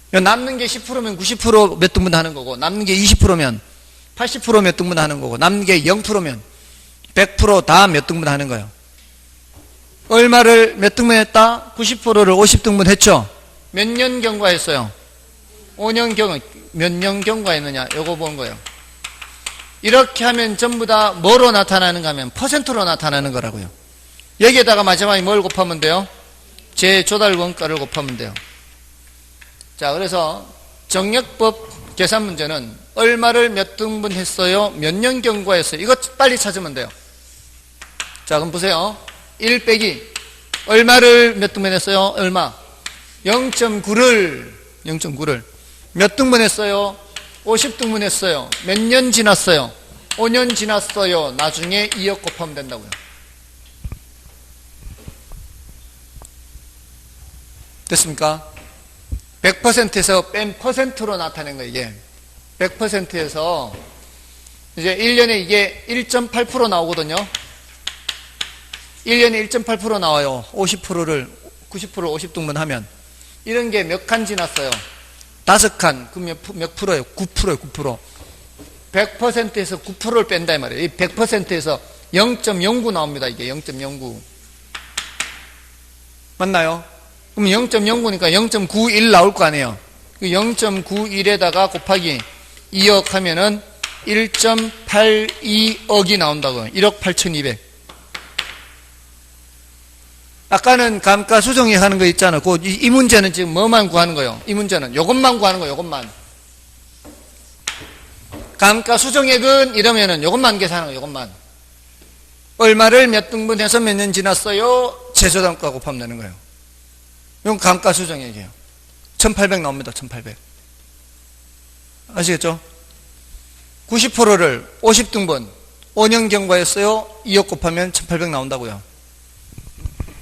남는 게 10%면 90% 몇 등분 하는 거고 남는 게 20%면 80% 몇 등분 하는 거고 남는 게 0%면 100% 다 몇 등분 하는 거예요. 얼마를 몇 등분 했다? 90%를 50등분 했죠. 몇 년 경과했어요? 5년 경과. 몇 년 경과했느냐? 요거 본 거예요. 이렇게 하면 전부 다 뭐로 나타나는가 하면 퍼센트로 나타나는 거라고요. 여기에다가 마지막에 뭘 곱하면 돼요? 재조달 원가를 곱하면 돼요. 자, 그래서 정액법 계산 문제는 얼마를 몇 등분 했어요? 몇 년 경과했어요? 이거 빨리 찾으면 돼요. 자, 그럼 보세요. 1 빼기 얼마를 몇 등분 했어요? 얼마? 0.9를 몇 등분 했어요? 50등분 했어요. 몇 년 지났어요? 5년 지났어요. 나중에 2억 곱하면 된다고요. 됐습니까? 100%에서 뺀 퍼센트로 나타낸 거예요. 이게 100%에서 이제 1년에 이게 1.8% 나오거든요. 1년에 1.8% 나와요. 50%를 90% 50등분 하면 이런 게 몇 칸 지났어요? 5칸. 그럼 몇 프로예요? 9%예요. 9%. 100%에서 9%를 뺀다 이 말이에요. 이 100%에서 0.09 나옵니다. 이게 0.09. 맞나요? 그럼 0.09니까 0.91 나올 거 아니에요. 0.91에다가 곱하기 2억 하면은 1.82억이 나온다고요. 1억 8,200. 아까는 감가 수정액 하는 거 있잖아. 이 문제는 지금 뭐만 구하는 거예요? 이 문제는 요것만 구하는 거예요. 요것만. 감가 수정액은 이러면은 요것만 계산하는 거예요. 요것만. 얼마를 몇 등분해서 몇 년 지났어요? 재조달가 곱하면 되는 거예요. 이건 감가 수정액이에요. 1800 나옵니다. 1800. 아시겠죠? 90%를 50등분 5년 경과했어요. 2억 곱하면 1800 나온다고요.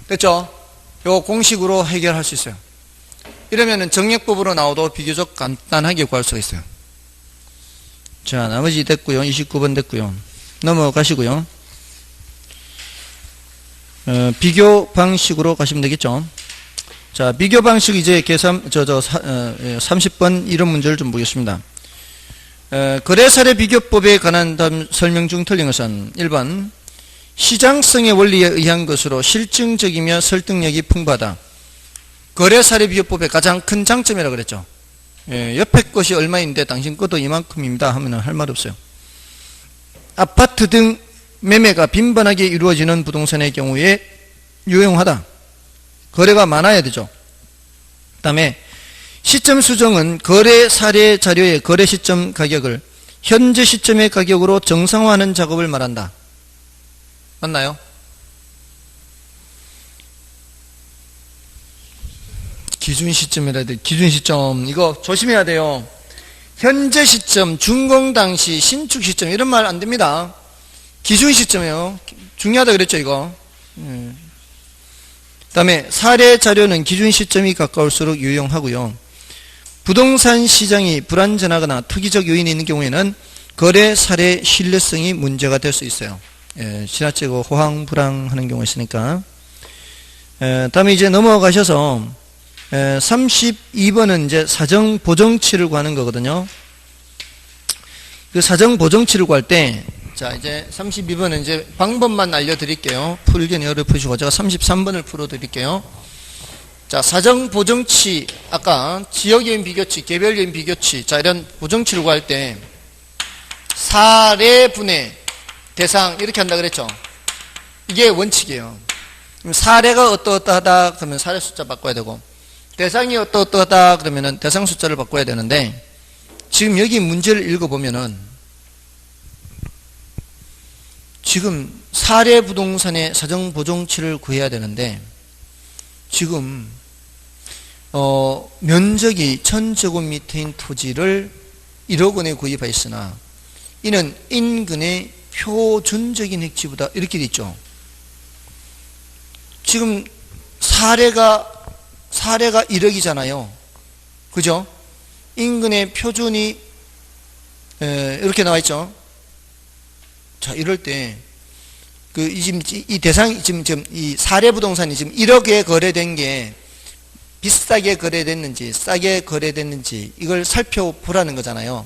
됐죠? 요 공식으로 해결할 수 있어요. 이러면은 정액법으로 나와도 비교적 간단하게 구할 수가 있어요. 자, 나머지 됐고요. 29번 됐고요. 넘어가시고요. 비교 방식으로 가시면 되겠죠. 자, 비교 방식 이제 계산, 30번 이런 문제를 좀 보겠습니다. 거래 사례 비교법에 관한 설명 중 틀린 것은 1번, 시장성의 원리에 의한 것으로 실증적이며 설득력이 풍부하다. 거래 사례 비교법의 가장 큰 장점이라고 그랬죠. 옆에 것이 얼마인데 당신 것도 이만큼입니다 하면 할 말 없어요. 아파트 등 매매가 빈번하게 이루어지는 부동산의 경우에 유용하다. 거래가 많아야 되죠. 그 다음에 시점 수정은 거래 사례 자료의 거래 시점 가격을 현재 시점의 가격으로 정상화하는 작업을 말한다. 맞나요? 기준 시점이라 해야 돼. 기준 시점 이거 조심해야 돼요. 현재 시점, 준공 당시, 신축 시점 이런 말 안 됩니다. 기준 시점이에요. 중요하다 그랬죠 이거. 그 다음에 사례 자료는 기준 시점이 가까울수록 유용하고요. 부동산 시장이 불안전하거나 투기적 요인이 있는 경우에는 거래 사례 신뢰성이 문제가 될 수 있어요. 지나치고 호황불황하는 경우가 있으니까. 다음에 이제 넘어가셔서 32번은 이제 사정 보정치를 구하는 거거든요. 그 사정 보정치를 구할 때, 자, 이제 32번은 이제 방법만 알려드릴게요. 풀기는 어렵으시고, 제가 33번을 풀어드릴게요. 자, 사정 보정치, 아까 지역요인 비교치, 개별요인 비교치, 자, 이런 보정치를 구할 때, 사례 분해, 대상, 이렇게 한다 그랬죠. 이게 원칙이에요. 그럼 사례가 어떠어떠하다, 그러면 사례 숫자 바꿔야 되고, 대상이 어떠어떠하다 그러면은 대상 숫자를 바꿔야 되는데 지금 여기 문제를 읽어보면은 지금 사례 부동산의 사정 보정치를 구해야 되는데 지금 면적이 1000제곱미터인 토지를 1억 원에 구입하였으나 이는 인근의 표준적인 획지보다 이렇게 돼 있죠. 지금 사례가 1억이잖아요. 그죠? 인근의 표준이 이렇게 나와 있죠. 자, 이럴 때 이 대상 지금 이 사례 부동산이 지금 1억에 거래된 게 비싸게 거래됐는지 싸게 거래됐는지 이걸 살펴보라는 거잖아요.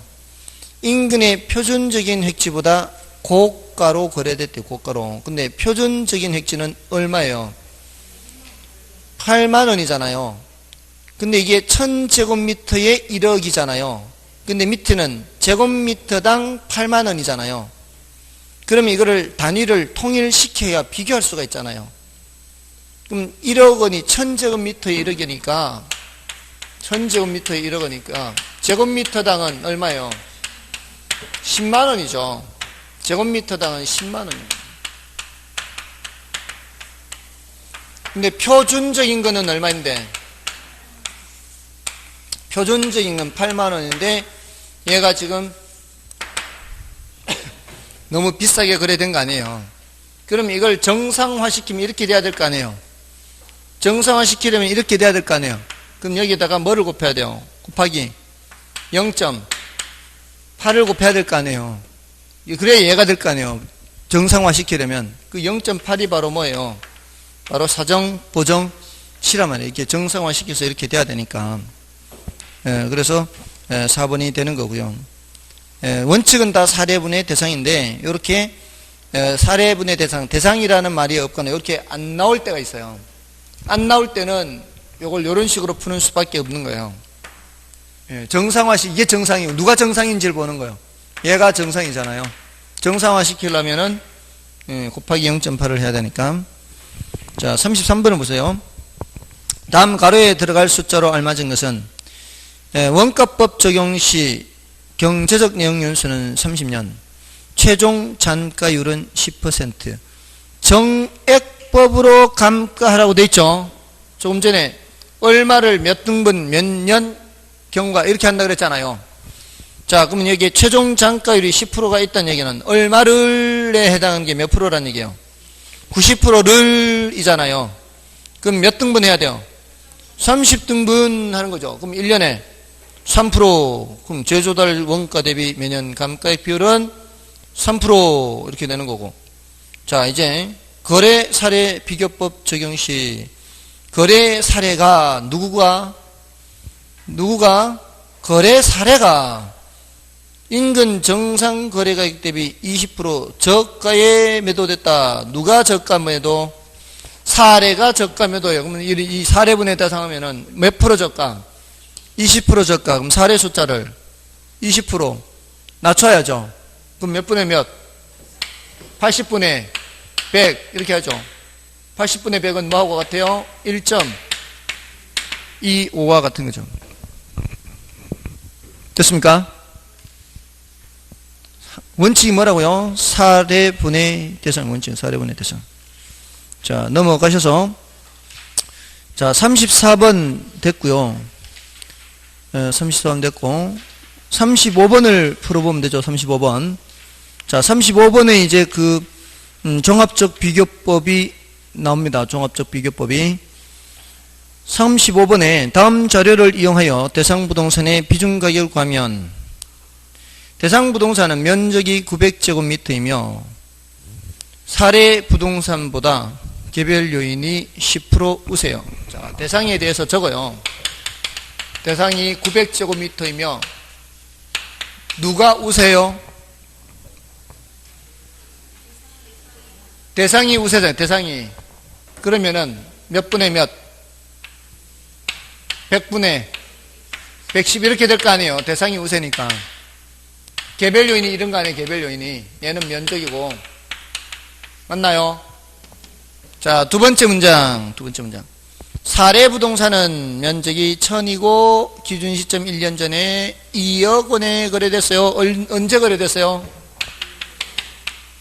인근의 표준적인 획지보다 고가로 거래됐대요. 고가로. 근데 표준적인 획지는 얼마예요? 8만 원이잖아요. 근데 이게 1000제곱미터에 1억이잖아요. 근데 밑에는 제곱미터당 8만 원이잖아요. 그러면 이거를 단위를 통일시켜야 비교할 수가 있잖아요. 그럼 1억 원이 1000제곱미터에 1억이니까 1000제곱미터에 1억 원이니까 제곱미터당은 얼마예요? 10만 원이죠. 제곱미터당은 10만 원이에요. 근데 표준적인 거는 얼마인데? 표준적인 건 8만 원인데 얘가 지금 너무 비싸게 거래된 거 아니에요. 그럼 이걸 정상화시키면 이렇게 돼야 될 거 아니에요. 정상화시키려면 이렇게 돼야 될 거 아니에요. 그럼 여기다가 뭐를 곱해야 돼요? 곱하기 0.8을 곱해야 될 거 아니에요. 그래야 얘가 될 거 아니에요. 정상화시키려면 그 0.8이 바로 뭐예요? 바로 사정 보정치란 말이에요. 이렇게 정상화시켜서 이렇게 돼야 되니까. 그래서 4번이 되는 거고요. 원칙은 다 사례분의 대상인데 이렇게 사례분의 대상이라는 말이 없거나 이렇게 안 나올 때가 있어요. 안 나올 때는 이걸 이런 식으로 푸는 수밖에 없는 거예요. 이게 정상이고 누가 정상인지를 보는 거예요. 얘가 정상이잖아요. 정상화시키려면은 곱하기 0.8을 해야 되니까. 자, 33번을 보세요. 다음 가로에 들어갈 숫자로 알맞은 것은 원가법 적용 시 경제적 내용 연수는 30년, 최종 잔가율은 10%, 정액법으로 감가하라고 돼 있죠. 조금 전에 얼마를 몇 등분 몇 년 경과 이렇게 한다 그랬잖아요. 자, 그러면 여기에 최종 잔가율이 10%가 있다는 얘기는 얼마를에 해당하는 게 몇 프로라는 얘기예요? 90%를 이잖아요. 그럼 몇 등분 해야 돼요? 30등분 하는 거죠. 그럼 1년에 3%, 그럼 제조달 원가 대비 매년 감가액 비율은 3% 이렇게 되는 거고. 자, 이제 거래 사례 비교법 적용 시 거래 사례가 누구가 거래 사례가 인근 정상 거래가격 대비 20% 저가에 매도됐다. 누가 저가 매도? 사례가 저가 매도예요. 그러면 이 사례분에 대상하면은 몇 프로 저가? 20% 저가. 그럼 사례 숫자를 20% 낮춰야죠. 그럼 몇 분의 몇? 80분의 100 이렇게 하죠. 80분의 100은 뭐하고 같아요? 1.25와 같은 거죠. 됐습니까? 원칙이 뭐라고요? 사례분의 대상 원칙, 사례분의 대상. 자, 넘어가셔서, 자, 34번 됐고요. 34번 됐고, 35번을 풀어보면 되죠. 35번. 자, 35번에 이제 종합적 비교법이 나옵니다. 종합적 비교법이. 35번에 다음 자료를 이용하여 대상 부동산의 비중 가격을 구하면 대상 부동산은 면적이 900제곱미터이며 사례 부동산보다 개별 요인이 10% 우세요. 자, 대상에 대해서 적어요. 대상이 900제곱미터이며 누가 우세요? 대상이 우세잖아요. 대상이. 그러면은 몇 분의 몇? 100분의 110 이렇게 될 거 아니에요. 대상이 우세니까. 개별 요인이 이런 거 아니에요. 개별 요인이. 얘는 면적이고. 맞나요? 자, 두 번째 문장. 사례 부동산은 면적이 1000이고 기준 시점 1년 전에 2억 원에 거래됐어요. 언제 거래됐어요?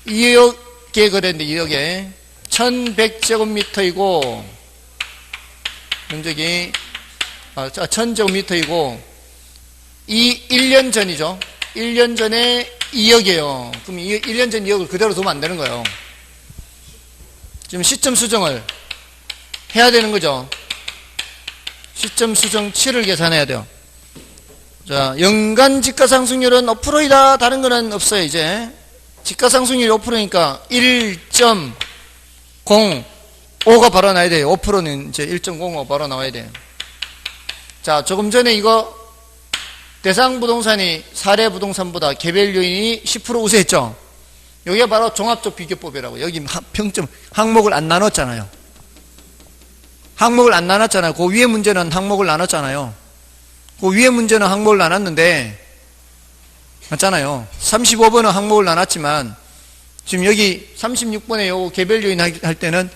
2억에 거래했는데 2억에 1100제곱미터이고 면적이 1000제곱미터이고 이 1년 전이죠. 1년 전에 2억이에요. 그럼 1년 전 2억을 그대로 두면 안 되는 거예요. 지금 시점 수정을 해야 되는 거죠. 시점 수정치를 계산해야 돼요. 자, 연간 지가상승률은 5%이다. 다른 거는 없어요, 이제. 지가상승률이 5%니까 1.05가 바로 나와야 돼요. 5%는 이제 1.05 바로 나와야 돼요. 자, 조금 전에 이거 대상 부동산이 사례 부동산보다 개별 요인이 10% 우세했죠. 여기가 바로 종합적 비교법이라고. 여기 평점 항목을 안 나눴잖아요. 그 위에 문제는 항목을 나눴잖아요. 그 위에 문제는 항목을 나눴는데 맞잖아요. 35번은 항목을 나눴지만 지금 여기 36번에 요 개별 요인 할 때는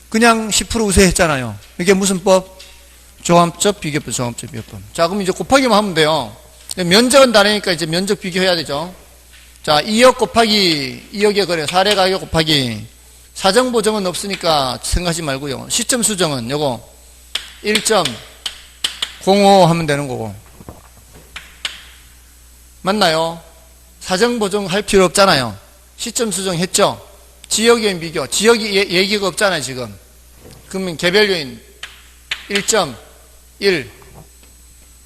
그냥 10% 우세했잖아요. 이게 무슨 법? 종합적 비교법. 자, 그럼 이제 곱하기만 하면 돼요. 면적은 다르니까 이제 면적 비교해야 되죠. 자, 2억 곱하기 2억의 거래 사례 가격 곱하기 사정 보정은 없으니까 생각하지 말고요. 시점 수정은 요거 1.05 하면 되는 거고. 맞나요? 사정 보정 할 필요 없잖아요. 시점 수정 했죠. 지역 요인 비교. 지역이 얘기가 없잖아요, 지금. 그러면 개별 요인 1.1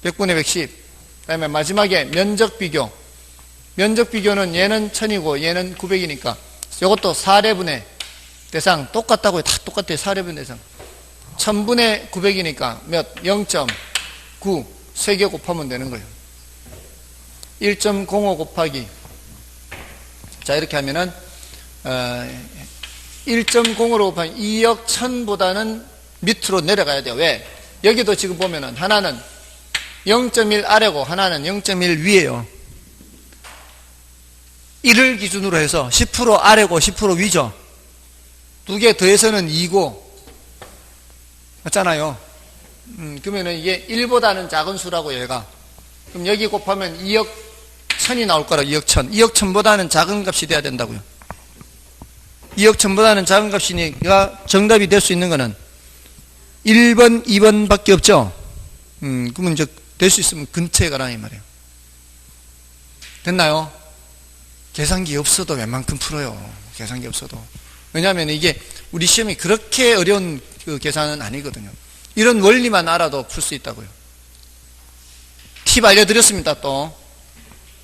100분의 110. 그다음에 마지막에 면적 비교. 면적 비교는 얘는 1000이고 얘는 900이니까 이것도 사례분의 대상 똑같다고요. 다 똑같아요. 사례분의 대상 1000분의 900이니까 몇? 0.9 3개 곱하면 되는 거예요. 1.05 곱하기 자, 이렇게 하면은 1.05로 곱하면 2억 1000보다는 밑으로 내려가야 돼요. 왜? 여기도 지금 보면은 하나는 0.1 아래고 하나는 0.1 위에요. 1을 기준으로 해서 10% 아래고 10% 위죠. 두 개 더해서는 2고 맞잖아요. 그러면은 이게 1보다는 작은 수라고 얘가. 그럼 여기 곱하면 2억 1000이 나올 거라. 2억 1000. 2억 1000보다는 작은 값이 돼야 된다고요. 2억 1000보다는 작은 값이니까 정답이 될 수 있는 거는 1번, 2번 밖에 없죠. 그러면 이제 될 수 있으면 근처에 가라 이 말이에요. 됐나요? 계산기 없어도 웬만큼 풀어요. 계산기 없어도. 왜냐하면 이게 우리 시험이 그렇게 어려운 그 계산은 아니거든요. 이런 원리만 알아도 풀 수 있다고요. 팁 알려드렸습니다. 또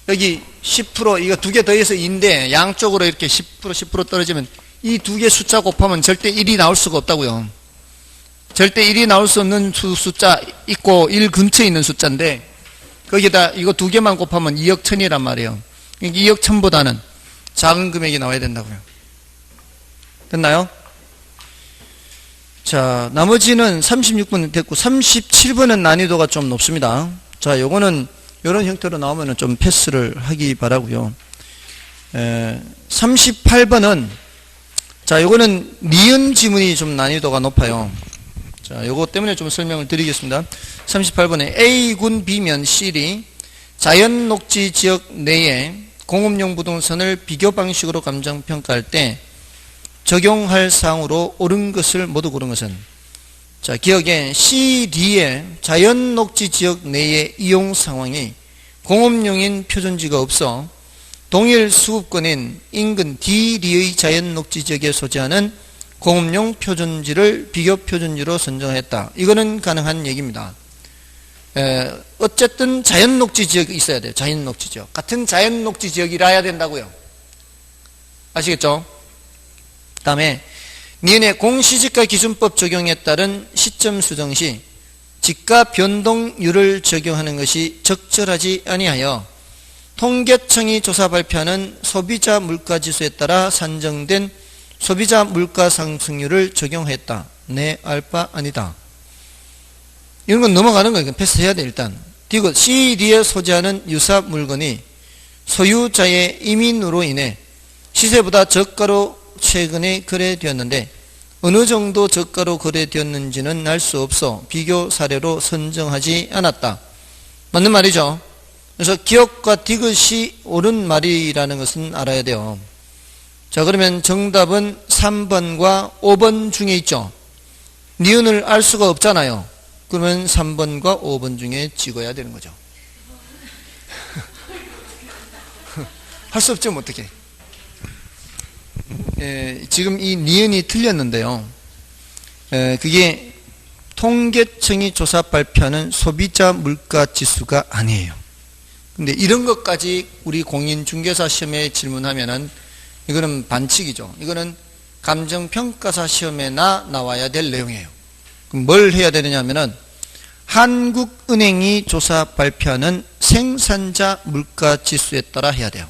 여기 10% 이거 두 개 더해서 2인데 양쪽으로 이렇게 10% 떨어지면 이 두 개 숫자 곱하면 절대 1이 나올 수가 없다고요. 절대 1이 나올 수 없는 숫자 있고 1 근처에 있는 숫자인데 거기다 이거 두 개만 곱하면 2억 1000이란 말이에요. 2억 1000보다는 작은 금액이 나와야 된다고요. 됐나요? 자, 나머지는 36번 됐고 37번은 난이도가 좀 높습니다. 자, 요거는 이런 형태로 나오면 좀 패스를 하기 바라고요. 38번은 자, 요거는 니은 지문이 좀 난이도가 높아요. 자, 요거 때문에 좀 설명을 드리겠습니다. 38번에 A군 B면 C이 자연 녹지 지역 내에 공업용 부동산을 비교 방식으로 감정평가할 때 적용할 사항으로 옳은 것을 모두 고른 것은, 자, 기억에 CD의 자연 녹지 지역 내의 이용 상황이 공업용인 표준지가 없어 동일 수급권인 인근 D리의 자연 녹지 지역에 소재하는 공업용 표준지를 비교 표준지로 선정했다. 이거는 가능한 얘기입니다. 어쨌든 자연 녹지 지역이 있어야 돼요. 자연 녹지 지역. 같은 자연 녹지 지역이라야 된다고요. 아시겠죠? 그 다음에 니은의 공시지가 기준법 적용에 따른 시점 수정 시 지가 변동률을 적용하는 것이 적절하지 아니하여 통계청이 조사 발표하는 소비자 물가지수에 따라 산정된 소비자 물가 상승률을 적용했다. 네, 알바 아니다. 이런 건 넘어가는 거예요. 패스해야 돼 일단. 디귿 CD에 소재하는 유사 물건이 소유자의 이민으로 인해 시세보다 저가로 최근에 거래되었는데 어느 정도 저가로 거래되었는지는 알 수 없어 비교 사례로 선정하지 않았다. 맞는 말이죠. 그래서 기억과 디귿이 옳은 말이라는 것은 알아야 돼요. 자, 그러면 정답은 3번과 5번 중에 있죠. 니은을 알 수가 없잖아요. 그러면 3번과 5번 중에 찍어야 되는 거죠. 할 수 없죠, 어떻게. 지금 이 니은이 틀렸는데요. 그게 통계청이 조사 발표하는 소비자 물가 지수가 아니에요. 근데 이런 것까지 우리 공인중개사 시험에 질문하면은 이거는 반칙이죠. 이거는 감정평가사 시험에나 나와야 될 내용이에요. 그럼 뭘 해야 되느냐면은 한국은행이 조사 발표하는 생산자 물가 지수에 따라 해야 돼요.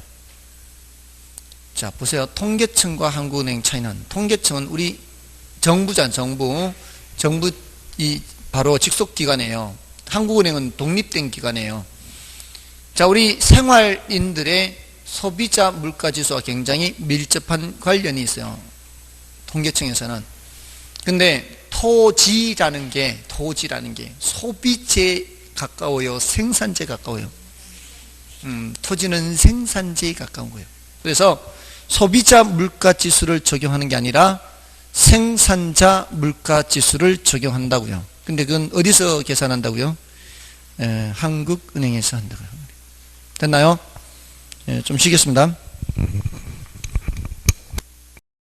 자, 보세요. 통계청과 한국은행 차이는, 통계청은 우리 정부잖아요. 정부 이 바로 직속기관이에요. 한국은행은 독립된 기관이에요. 자, 우리 생활인들의 소비자 물가지수와 굉장히 밀접한 관련이 있어요. 통계청에서는. 근데 토지라는 게 소비재에 가까워요? 생산재에 가까워요? 토지는 생산재에 가까운 거예요. 그래서 소비자 물가지수를 적용하는 게 아니라 생산자 물가지수를 적용한다고요. 근데 그건 어디서 계산한다고요? 한국은행에서 한다고요. 됐나요? 좀 쉬겠습니다.